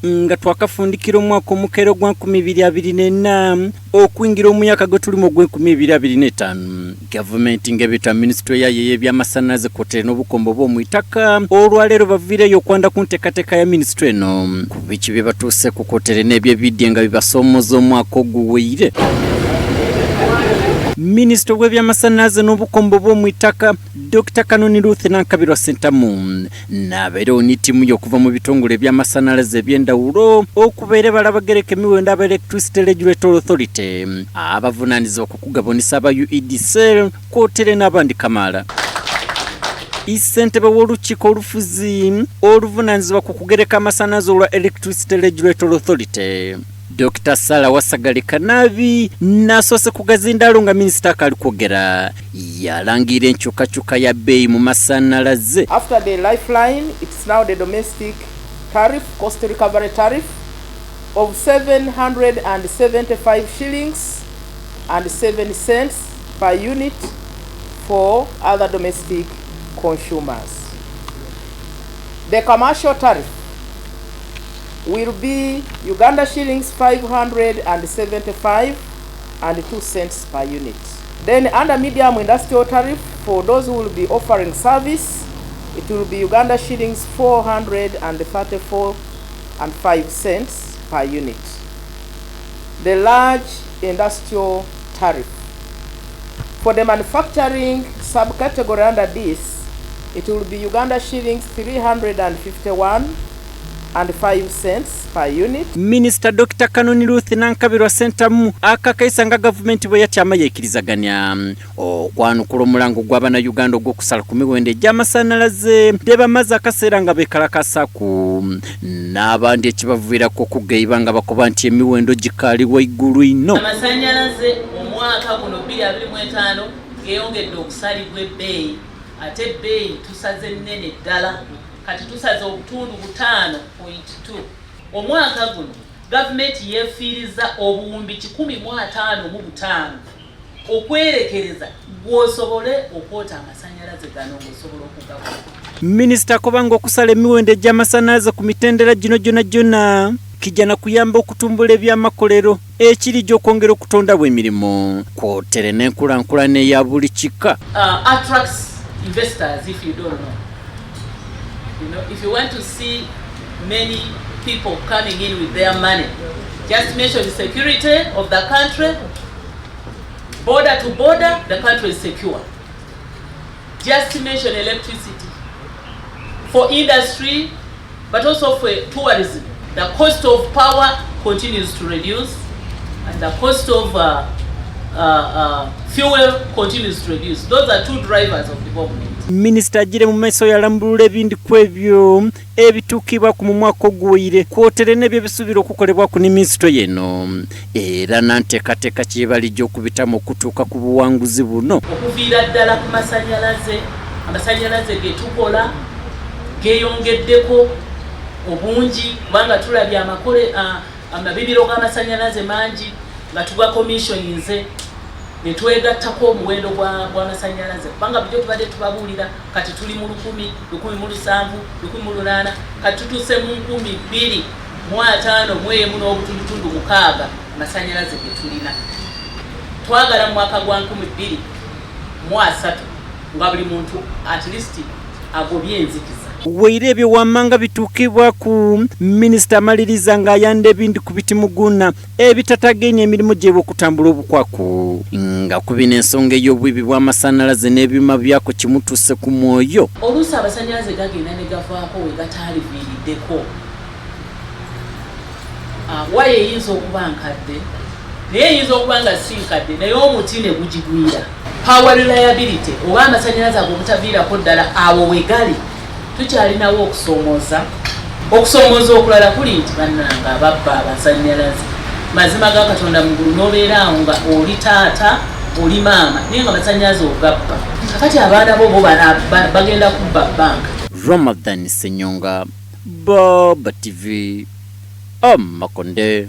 nga twakafundikira omwaka omukero gwa 2024 okwingira omuyaka gwe tulimu gwe 2025 gavumenti ng'ebita minisitule yayo y'ebyamasanyalaze kwotere n'obukombo bw'omwitaka olwaleero baviireyo okwanda ku nteekateeka ya minisitule eno ku biki bye batuuse ku kwotere n'ebyebidde nga bibasoomooza omwaka oguweire. Minisita w'ebyamasanyalaze n'obukombo bw'omwitaka Dr. Kanoni Ruth Nankabirwa Ssentamu n'abeera ni ttiimu y'okuva mu bitongole by'amasanyalaze eby'endawulo okubeera balabagereka emiwendo aba Electricity Regulatory Authority abavunaanyizibwa ku kugabonesa aba UEDCL kwotere n'abandi kamaala. Ssentebe w'olukiiko olufuzi oluvunaanyizibwa ku kugereka amasanyalaze olwa Electricity Regulatory Authority Dr. Sarah Wasagale Kanabi nasoose kugazindaalo nga minisita akali kwogera yalangira enkyukakyuka ya bbeeyi mu masanyalaze. After the lifeline, it's now the domestic tariff, cost recovery tariff of 775 shillings and 7 cents per unit for other domestic consumers. The commercial tariff will be Uganda shillings 575 and 2 cents per unit. Then under medium industrial tariff, for those who will be offering service, it will be Uganda shillings 434 and 5 cents per unit. The large industrial tariff. For the manufacturing subcategory under this, it will be Uganda shillings 351 and 5 cents per unit. Minister Dr. Kanoni Ruth Nankabirwa Ssentamu akakaisa nga gavumenti bwe yatyama yeekirizaganya okwanukula omulango gw'Abannayuganda ogw'okusala ku miwendo egy'amasanyalaze bye bamaze akaseera nga beekalakasaku n'abandi ekibaviirako okugeyiba nga bakoba nti emiwendo gikaali waigulu ino. Amasanyalaze omwaka guno 2025 geeyongedde okusalibwa ebbeeyi ate ebbeeyi tusaze nnene ddala kati tusaze obutundu 5.2. Omwaka guno gavumenti yeefiiriza obuwumbi 155 okwerekereza gw'osobole okwota amasanyalaze gano ng'osobola okugabula. Minisita akobanga okusala emiwendo egy'amasanyalaze ku mitendera gino gyonna kijana kuyamba okutumbula ebyamakolero ekiri gy'okwongera okutondawo emirimu kwotere n'enkulankulana eya buli kika. Attracts investors if you don't know. You know, if you want to see many people coming in with their money, just mention the security of the country. Border to border, the country is secure. Just mention electricity. For industry, but also for tourism, the cost of power continues to reduce, and the cost of fuel continues to reduce. Those are two drivers of development. Minisita agire mu maaso yalambulula ebindi ku ebyo ebituukibwa ku mu mwaka oguwire kwotere n'ebyo bisuubira okukolebwa ku minisitule yeno era nanteekateeka kyebalijja okubitamu okutuuka ku buwanguzi buno. Okuviira ddala ku amasanyalaze ge tukola geeyongeddeko obungi kubanga tulabye amabibiro g'amasanyalaze mangi nga tugakomissioninze ne twegattako omuwendo gw'amasanyalaze kubanga bujjo tubadde tubabuulira kati tuli mu 10, 17, 18 kati tutuuse mu 2025 mwemu n'obutundutundu 6 amasanyalaze ge tulina. Twagala mu mwaka gwa 2023 nga buli muntu at least agobye enzikiza. Weire ebyo wammanga bituukibwa ku minisita amaliriza ng'ayanda ebindi ku bitimuguna ebitatagenya emirimu gye okutambula obukwaku nga ku bino ensonga ey'obwibi bw'amasanyalaze n'ebyuma byako kimutuuse ku mwoyo. Oluusi amasanyalaze gagenda ne gavaako we gataaliviiriddeko. Waya eyinza okuba nkadde naye eyinza okuba nga si nkadde naye omuti ne gugigwira. Power reliability oba amasanyalaze ago obutaviirako ddala awo we gali. Tukyalinawo okusomooza okulala kuli nti bannanga ababba abasanyalaze mazima ga Katonda mugulu n'obeera awo nga oli taata oli maama naye nga amasanyalaze ogabba kakati abaana bo bagenda kubba banka. Ramadhan Senyonga, Baba TV, Makonde.